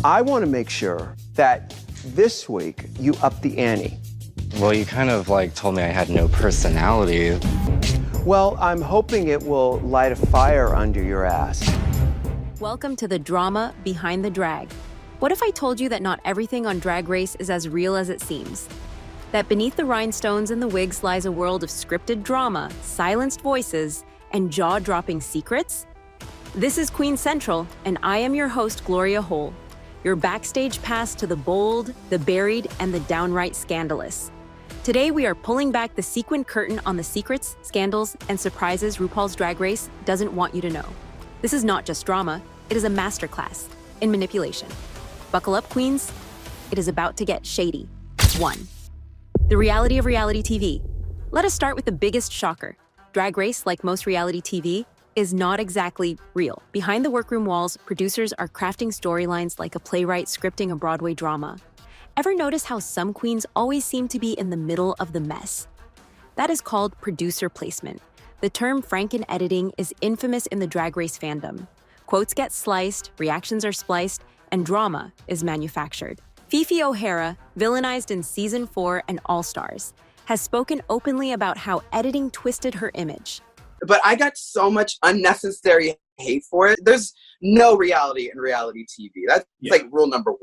I want to make sure that this week you up the ante. Well, you kind of like told me I had no personality. Well, I'm hoping it will light a fire under your ass. Welcome to the drama behind the drag. What if I told you that not everything on Drag Race is as real as it seems? That beneath the rhinestones and the wigs lies a world of scripted drama, silenced voices, and jaw-dropping secrets? This is Queen Central, and I am your host, Gloria Hole, your backstage pass to the bold, the buried, and the downright scandalous. Today, we are pulling back the sequined curtain on the secrets, scandals, and surprises RuPaul's Drag Race doesn't want you to know. This is not just drama, it is a masterclass in manipulation. Buckle up, queens. It is about to get shady. 1. The reality of reality TV. Let us start with the biggest shocker. Drag Race, like most reality TV, is not exactly real. Behind the workroom walls, producers are crafting storylines like a playwright scripting a Broadway drama. Ever notice how some queens always seem to be in the middle of the mess? That is called producer placement. The term Franken-editing is infamous in the Drag Race fandom. Quotes get sliced, reactions are spliced, and drama is manufactured. Fifi O'Hara, villainized in Season 4 and All Stars, has spoken openly about how editing twisted her image. But I got so much unnecessary hate for it. There's no reality in reality TV. That's like rule number 1.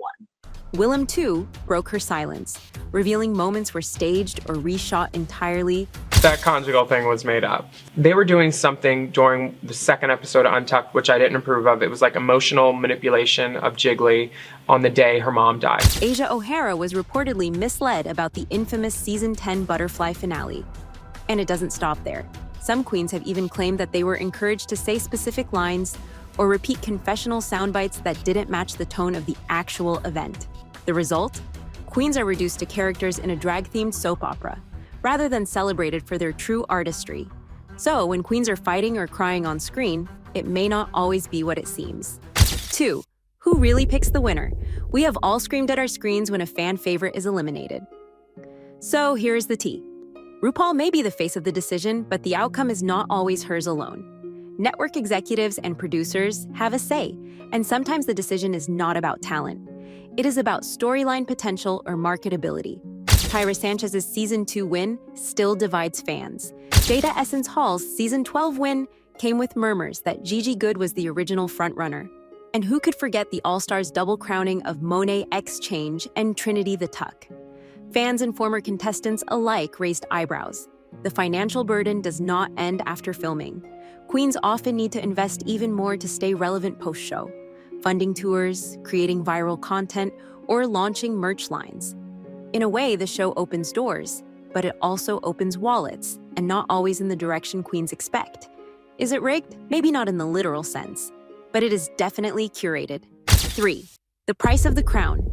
Willem, too, broke her silence, revealing moments were staged or reshot entirely. That conjugal thing was made up. They were doing something during the second episode of Untucked, which I didn't approve of. It was like emotional manipulation of Jiggly on the day her mom died. Asia O'Hara was reportedly misled about the infamous Season 10 butterfly finale. And it doesn't stop there. Some queens have even claimed that they were encouraged to say specific lines or repeat confessional soundbites that didn't match the tone of the actual event. The result? Queens are reduced to characters in a drag-themed soap opera, rather than celebrated for their true artistry. So, when queens are fighting or crying on screen, it may not always be what it seems. 2. Who really picks the winner? We have all screamed at our screens when a fan favorite is eliminated. So, here's the tea. RuPaul may be the face of the decision, but the outcome is not always hers alone. Network executives and producers have a say, and sometimes the decision is not about talent. It is about storyline potential or marketability. Tyra Sanchez's Season 2 win still divides fans. Jada Essence Hall's Season 12 win came with murmurs that Gigi Goode was the original frontrunner. And who could forget the All-Stars double crowning of Monet X Change and Trinity the Tuck? Fans and former contestants alike raised eyebrows. The financial burden does not end after filming. Queens often need to invest even more to stay relevant post-show. Funding tours, creating viral content, or launching merch lines. In a way, the show opens doors, but it also opens wallets, and not always in the direction queens expect. Is it rigged? Maybe not in the literal sense, but it is definitely curated. 3. The price of the crown.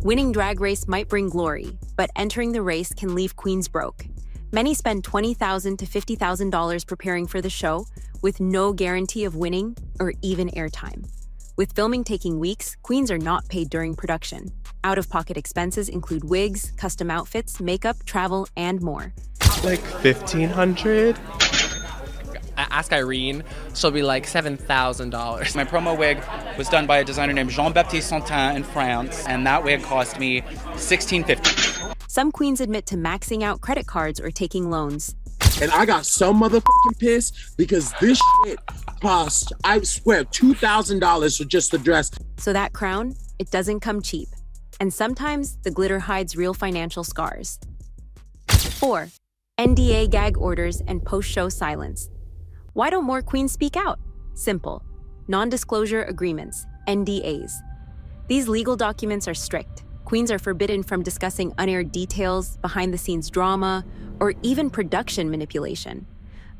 Winning Drag Race might bring glory, but entering the race can leave queens broke. Many spend $20,000 to $50,000 preparing for the show, with no guarantee of winning or even airtime. With filming taking weeks, queens are not paid during production. Out-of-pocket expenses include wigs, custom outfits, makeup, travel, and more. Like $1,500? Ask Irene, she'll be like $7,000. My promo wig was done by a designer named Jean-Baptiste Santin in France, and that wig cost me $1,650. Some queens admit to maxing out credit cards or taking loans. And I got so motherfucking pissed because this shit cost, I swear, $2,000 for just the dress. So that crown, it doesn't come cheap. And sometimes the glitter hides real financial scars. 4. NDA gag orders and post-show silence. Why don't more queens speak out? Simple. Non-disclosure agreements, NDAs. These legal documents are strict. Queens are forbidden from discussing unaired details, behind-the-scenes drama, or even production manipulation.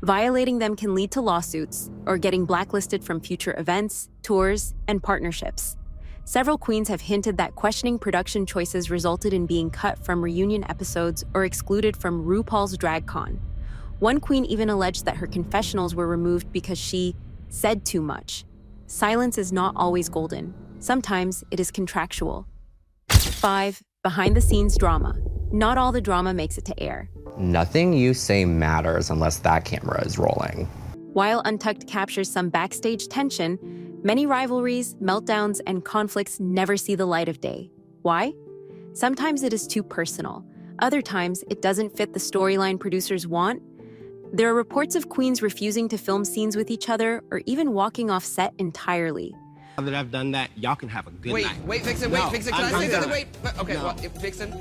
Violating them can lead to lawsuits or getting blacklisted from future events, tours, and partnerships. Several queens have hinted that questioning production choices resulted in being cut from reunion episodes or excluded from RuPaul's DragCon. One queen even alleged that her confessionals were removed because she said too much. Silence is not always golden. Sometimes it is contractual. 5. Behind-the-scenes drama. Not all the drama makes it to air. Nothing you say matters unless that camera is rolling. While Untucked captures some backstage tension, Many rivalries, meltdowns, and conflicts never see the light of day. Why? Sometimes it is too personal. Other times, it doesn't fit the storyline producers want. There are reports of queens refusing to film scenes with each other or even walking off set entirely. Now that I've done that, y'all can have a good night. Wait, Vixen, can I say something? Wait, okay, well, Vixen.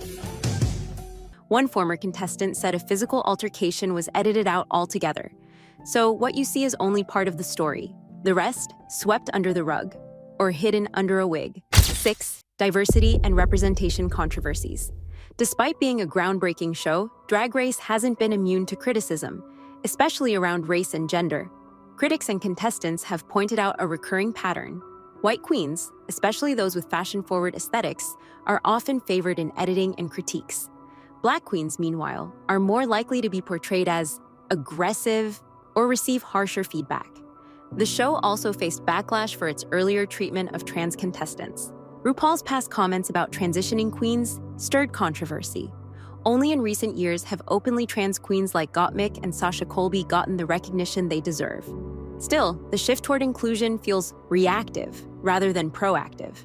One former contestant said a physical altercation was edited out altogether. So what you see is only part of the story. The rest, swept under the rug or hidden under a wig. 6. Diversity and representation controversies. Despite being a groundbreaking show, Drag Race hasn't been immune to criticism, especially around race and gender. Critics and contestants have pointed out a recurring pattern. White queens, especially those with fashion-forward aesthetics, are often favored in editing and critiques. Black queens, meanwhile, are more likely to be portrayed as aggressive or receive harsher feedback. The show also faced backlash for its earlier treatment of trans contestants. RuPaul's past comments about transitioning queens stirred controversy. Only in recent years have openly trans queens like Gottmik and Sasha Colby gotten the recognition they deserve. Still, the shift toward inclusion feels reactive rather than proactive.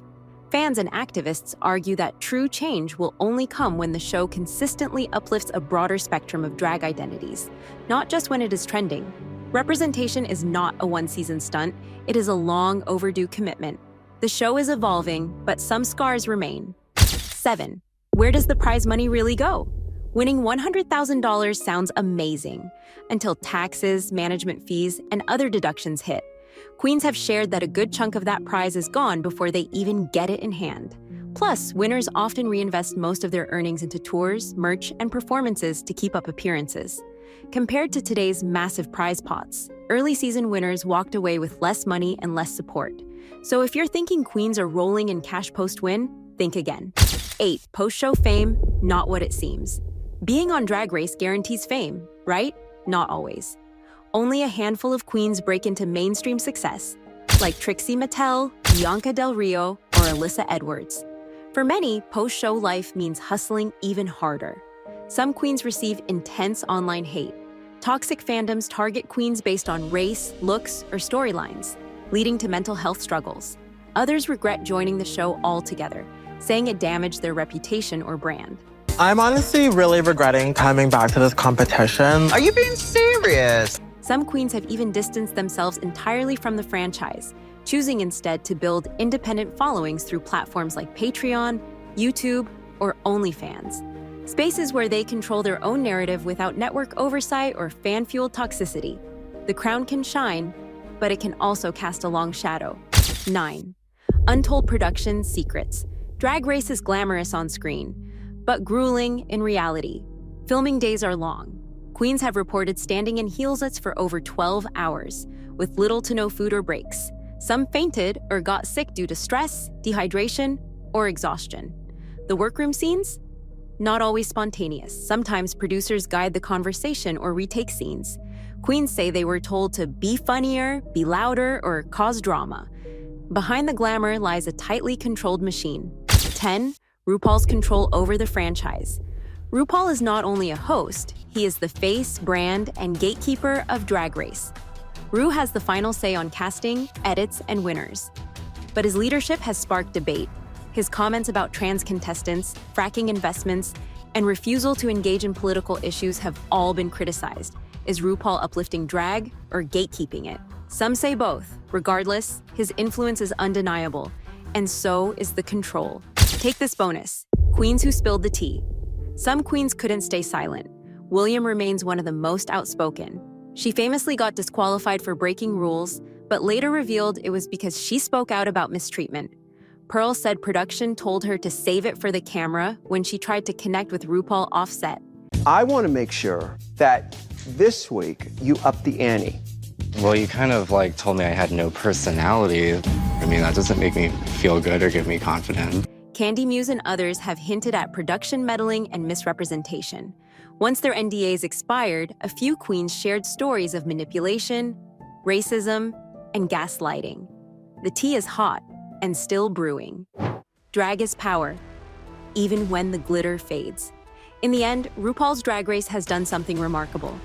Fans and activists argue that true change will only come when the show consistently uplifts a broader spectrum of drag identities, not just when it is trending. Representation is not a one-season stunt, it is a long overdue commitment. The show is evolving, but some scars remain. 7. Where does the prize money really go? Winning $100,000 sounds amazing, until taxes, management fees, and other deductions hit. Queens have shared that a good chunk of that prize is gone before they even get it in hand. Plus, winners often reinvest most of their earnings into tours, merch, and performances to keep up appearances. Compared to today's massive prize pots, early season winners walked away with less money and less support. So if you're thinking queens are rolling in cash post-win, think again. 8. Post-show fame, not what it seems. Being on Drag Race guarantees fame, right? Not always. Only a handful of queens break into mainstream success, like Trixie Mattel, Bianca Del Rio, or Alyssa Edwards. For many, post-show life means hustling even harder. Some queens receive intense online hate. Toxic fandoms target queens based on race, looks, or storylines, leading to mental health struggles. Others regret joining the show altogether, saying it damaged their reputation or brand. I'm honestly really regretting coming back to this competition. Are you being serious? Some queens have even distanced themselves entirely from the franchise, choosing instead to build independent followings through platforms like Patreon, YouTube, or OnlyFans. Spaces where they control their own narrative without network oversight or fan-fueled toxicity. The crown can shine, but it can also cast a long shadow. 9. Untold production secrets. Drag Race is glamorous on screen, but grueling in reality. Filming days are long. Queens have reported standing in heelslets for over 12 hours, with little to no food or breaks. Some fainted or got sick due to stress, dehydration, or exhaustion. The workroom scenes? Not always spontaneous. Sometimes producers guide the conversation or retake scenes. Queens say they were told to be funnier, be louder, or cause drama. Behind the glamour lies a tightly controlled machine. 10. RuPaul's control over the franchise. RuPaul is not only a host, he is the face, brand, and gatekeeper of Drag Race. Ru has the final say on casting, edits, and winners. But his leadership has sparked debate. His comments about trans contestants, fracking investments, and refusal to engage in political issues have all been criticized. Is RuPaul uplifting drag or gatekeeping it? Some say both. Regardless, his influence is undeniable, and so is the control. Take this bonus. Queens who spilled the tea. Some queens couldn't stay silent. William remains one of the most outspoken. She famously got disqualified for breaking rules, but later revealed it was because she spoke out about mistreatment. Pearl said production told her to save it for the camera when she tried to connect with RuPaul off-set. I want to make sure that this week you up the ante. Well, you kind of like told me I had no personality. I mean, that doesn't make me feel good or give me confidence. Candy Muse and others have hinted at production meddling and misrepresentation. Once their NDAs expired, a few queens shared stories of manipulation, racism, and gaslighting. The tea is hot and still brewing. Drag is power, even when the glitter fades. In the end, RuPaul's Drag Race has done something remarkable.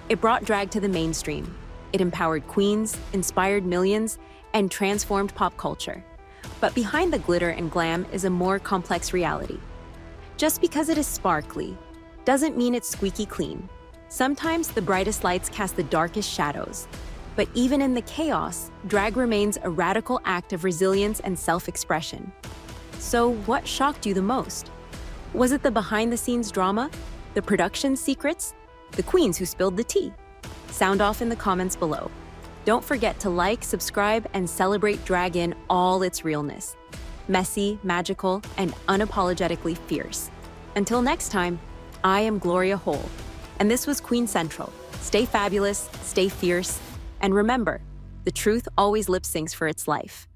It brought drag to the mainstream. It empowered queens, inspired millions, and transformed pop culture. But behind the glitter and glam is a more complex reality. Just because it is sparkly doesn't mean it's squeaky clean. Sometimes the brightest lights cast the darkest shadows. But even in the chaos, drag remains a radical act of resilience and self-expression. So what shocked you the most? Was it the behind-the-scenes drama? The production secrets? The queens who spilled the tea? Sound off in the comments below. Don't forget to like, subscribe, and celebrate drag in all its realness. Messy, magical, and unapologetically fierce. Until next time, I am Gloria Hole, and this was Queen Central. Stay fabulous, stay fierce, and remember, the truth always lip syncs for its life.